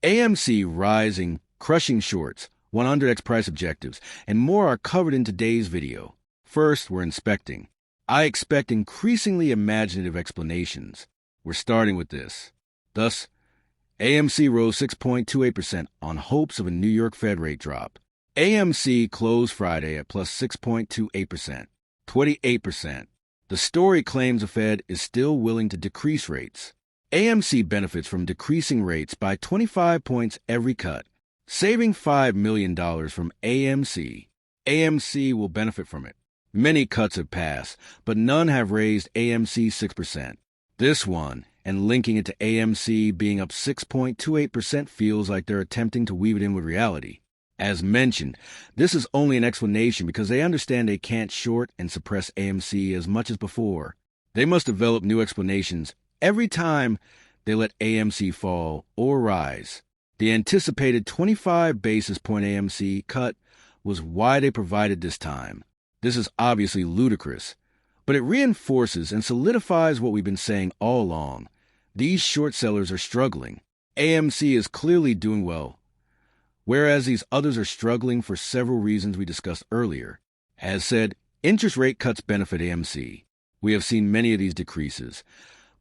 AMC rising, crushing shorts, 100x price objectives, and more are covered in today's video. First, we're inspecting. I expect increasingly imaginative explanations. We're starting with this. Thus, AMC rose 6.28% on hopes of a New York Fed rate drop. AMC closed Friday at plus 6.28%, 28%. The story claims the Fed is still willing to decrease rates. AMC benefits from decreasing rates by 25 points every cut, saving $5 million from AMC. AMC will benefit from it. Many cuts have passed, but none have raised AMC 6%. This one, and linking it to AMC being up 6.28%, feels like they're attempting to weave it in with reality. As mentioned, this is only an explanation because they understand they can't short and suppress AMC as much as before. They must develop new explanations every time they let AMC fall or rise. The anticipated 25 basis point AMC cut was why they provided this time. This is obviously ludicrous, but it reinforces and solidifies what we've been saying all along. These short sellers are struggling. AMC is clearly doing well, whereas these others are struggling for several reasons we discussed earlier. As said, interest rate cuts benefit AMC. We have seen many of these decreases,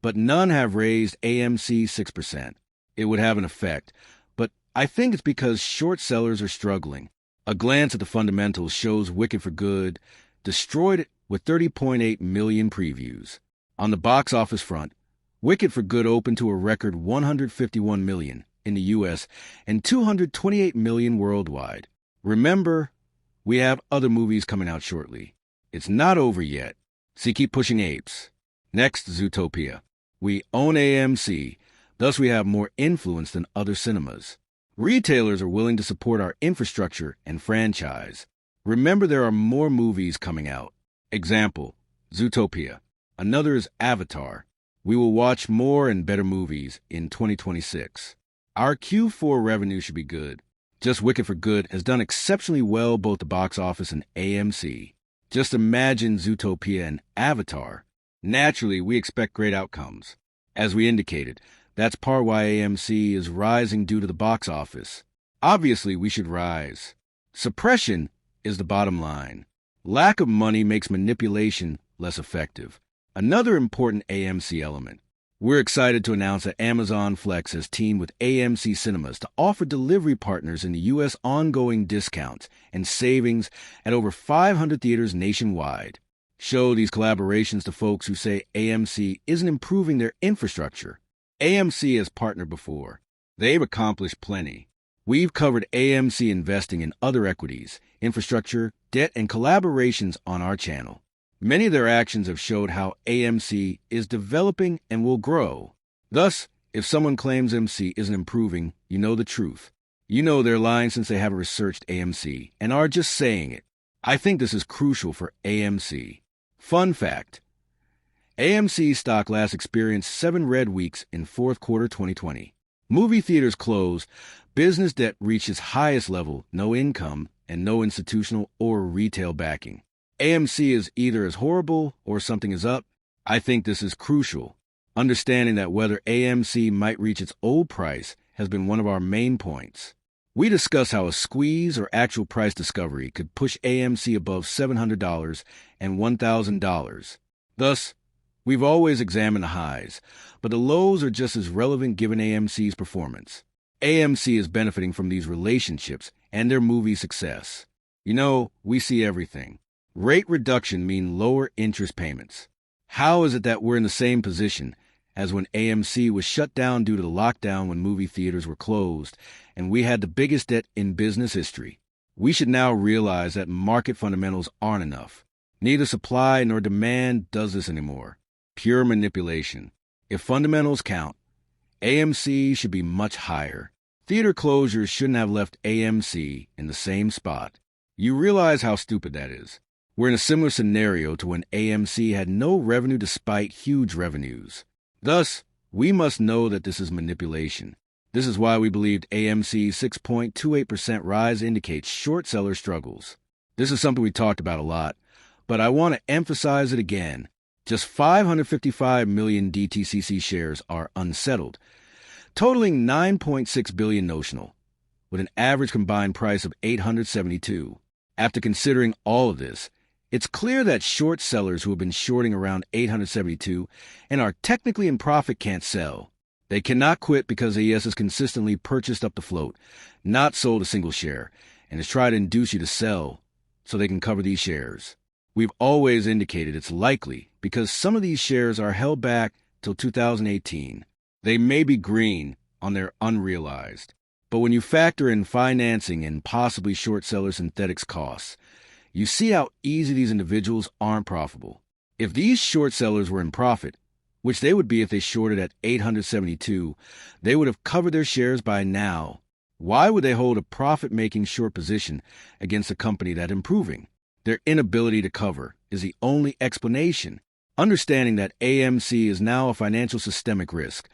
but none have raised AMC 6%. It would have an effect, but I think it's because short sellers are struggling. A glance at the fundamentals shows Wicked for Good destroyed it with 30.8 million previews. On the box office front, Wicked for Good opened to a record 151 million in the U.S. and 228 million worldwide. Remember, we have other movies coming out shortly. It's not over yet, so keep pushing apes. Next, Zootopia. We own AMC, thus we have more influence than other cinemas. Retailers are willing to support our infrastructure and franchise. Remember, there are more movies coming out. Example, Zootopia. Another is Avatar. We will watch more and better movies in 2026. Our Q4 revenue should be good. Just Wicked for Good has done exceptionally well both the box office and AMC. Just imagine Zootopia and Avatar. Naturally, we expect great outcomes. As we indicated, that's part why AMC is rising due to the box office. Obviously, we should rise. Suppression is the bottom line. Lack of money makes manipulation less effective. Another important AMC element. We're excited to announce that Amazon Flex has teamed with AMC Cinemas to offer delivery partners in the U.S. ongoing discounts and savings at over 500 theaters nationwide. Show these collaborations to folks who say AMC isn't improving their infrastructure. AMC has partnered before. They've accomplished plenty. We've covered AMC investing in other equities, infrastructure, debt, and collaborations on our channel. Many of their actions have showed how AMC is developing and will grow. Thus, if someone claims AMC isn't improving, you know the truth. You know they're lying since they haven't researched AMC and are just saying it. I think this is crucial for AMC. Fun fact. AMC stock last experienced 7 red weeks in fourth quarter 2020. Movie theaters closed, business debt reached its highest level, no income, and no institutional or retail backing. AMC is either as horrible or something is up. I think this is crucial. Understanding that whether AMC might reach its old price has been one of our main points. We discuss how a squeeze or actual price discovery could push AMC above $700 and $1,000. Thus, we've always examined the highs, but the lows are just as relevant given AMC's performance. AMC is benefiting from these relationships and their movie success. You know, we see everything. Rate reduction means lower interest payments. How is it that we're in the same position as when AMC was shut down due to the lockdown when movie theaters were closed and we had the biggest debt in business history? We should now realize that market fundamentals aren't enough. Neither supply nor demand does this anymore. Pure manipulation. If fundamentals count, AMC should be much higher. Theater closures shouldn't have left AMC in the same spot. You realize how stupid that is. We're in a similar scenario to when AMC had no revenue despite huge revenues. Thus, we must know that this is manipulation. This is why we believed AMC's 6.28% rise indicates short seller struggles. This is something we talked about a lot, but I want to emphasize it again. Just 555 million DTCC shares are unsettled. totaling $9.6 billion notional, with an average combined price of $872. After considering all of this, it's clear that short sellers who have been shorting around $872 and are technically in profit can't sell. They cannot quit because AES has consistently purchased up the float, not sold a single share, and has tried to induce you to sell so they can cover these shares. We've always indicated it's likely because some of these shares are held back till 2018. They may be green on their unrealized. But when you factor in financing and possibly short seller synthetics costs, you see how easy these individuals aren't profitable. If these short sellers were in profit, which they would be if they shorted at $872, they would have covered their shares by now. Why would they hold a profit-making short position against a company that's improving? Their inability to cover is the only explanation. Understanding that AMC is now a financial systemic risk,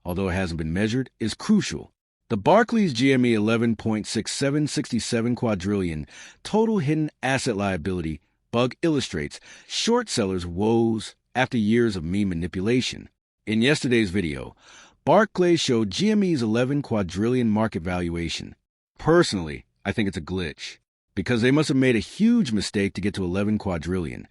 although it hasn't been measured, is crucial. The Barclays GME 11.6767 quadrillion total hidden asset liability bug illustrates short sellers' woes after years of meme manipulation. In yesterday's video, Barclays showed GME's 11 quadrillion market valuation. Personally, I think it's a glitch, because they must have made a huge mistake to get to 11 quadrillion.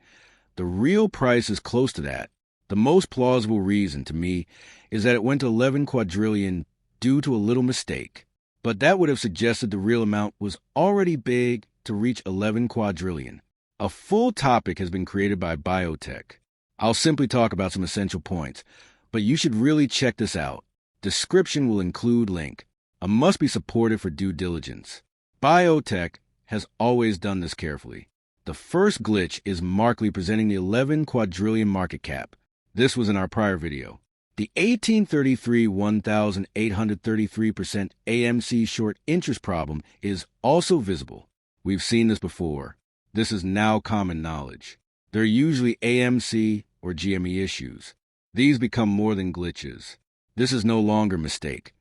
The real price is close to that. The most plausible reason, to me, is that it went to 11 quadrillion due to a little mistake, but that would have suggested the real amount was already big to reach 11 quadrillion. A full topic has been created by biotech. I'll simply talk about some essential points, but you should really check this out. Description will include link. A must be supported for due diligence. Biotech has always done this carefully. The first glitch is markedly presenting the 11 quadrillion market cap. This was in our prior video. The 1833 1,833% AMC short interest problem is also visible. We've seen this before. This is now common knowledge. They're usually AMC or GME issues. These become more than glitches. This is no longer a mistake,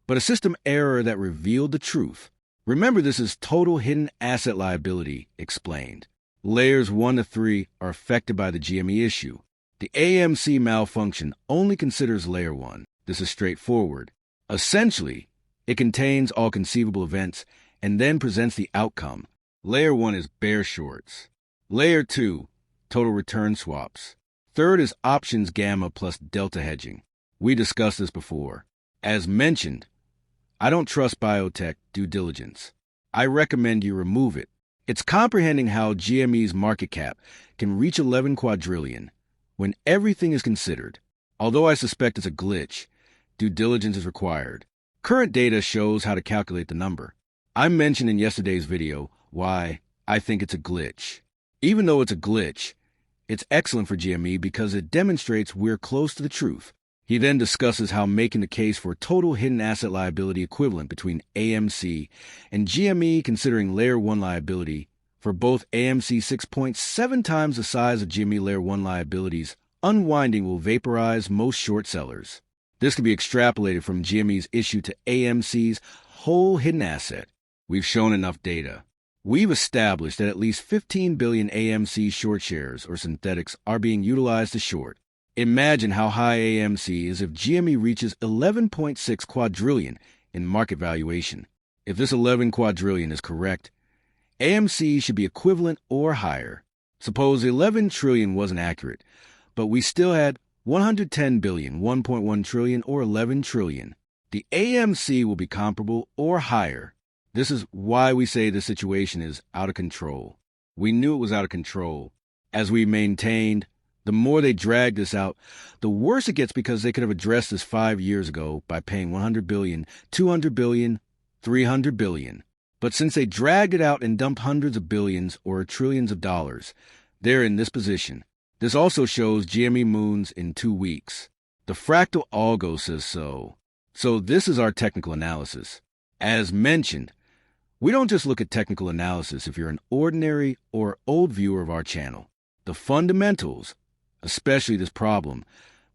but a system error that revealed the truth. Remember, this is total hidden asset liability explained. Layers 1 to 3 are affected by the GME issue. The AMC malfunction only considers layer 1. This is straightforward. Essentially, it contains all conceivable events and then presents the outcome. Layer 1 is bear shorts. Layer 2, total return swaps. Third is options gamma plus delta hedging. We discussed this before. As mentioned, I don't trust biotech due diligence. I recommend you remove it. It's comprehending how GME's market cap can reach 11 quadrillion when everything is considered. Although I suspect it's a glitch, due diligence is required. Current data shows how to calculate the number. I mentioned in yesterday's video why I think it's a glitch. Even though it's a glitch, it's excellent for GME because it demonstrates we're close to the truth. He then discusses how making the case for total hidden asset liability equivalent between AMC and GME, considering layer 1 liability for both AMC 6.7 times the size of GME layer 1 liabilities, unwinding will vaporize most short sellers. This can be extrapolated from GME's issue to AMC's whole hidden asset. We've shown enough data. We've established that at least 15 billion AMC short shares or synthetics are being utilized to short. Imagine how high AMC is if GME reaches 11.6 quadrillion in market valuation. If this 11 quadrillion is correct, AMC should be equivalent or higher. Suppose 11 trillion wasn't accurate, but we still had 110 billion, 1.1 trillion, or 11 trillion. The AMC will be comparable or higher. This is why we say the situation is out of control. We knew it was out of control. As we maintained, the more they drag this out, the worse it gets because they could have addressed this 5 years ago by paying 100 billion, 200 billion, 300 billion. But since they dragged it out and dumped hundreds of billions or trillions of dollars, they're in this position. This also shows GME moons in 2 weeks. The fractal algo says so. So this is our technical analysis. As mentioned, we don't just look at technical analysis if you're an ordinary or old viewer of our channel. The fundamentals, especially this problem,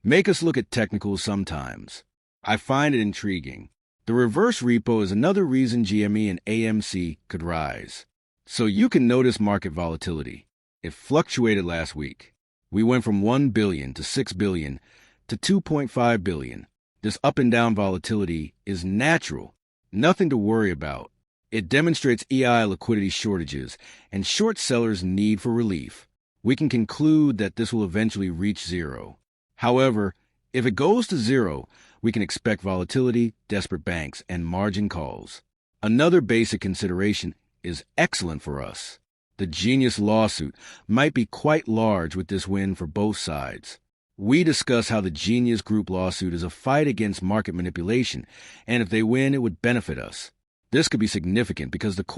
make us look at technicals sometimes. I find it intriguing. The reverse repo is another reason GME and AMC could rise. So you can notice market volatility. It fluctuated last week. We went from 1 billion to 6 billion to 2.5 billion. This up and down volatility is natural, nothing to worry about. It demonstrates EI liquidity shortages and short sellers' need for relief. We can conclude that this will eventually reach zero. However, if it goes to zero, we can expect volatility, desperate banks, and margin calls. Another basic consideration is excellent for us. The Genius lawsuit might be quite large with this win for both sides. We discuss how the Genius Group lawsuit is a fight against market manipulation, and if they win, it would benefit us. This could be significant because the court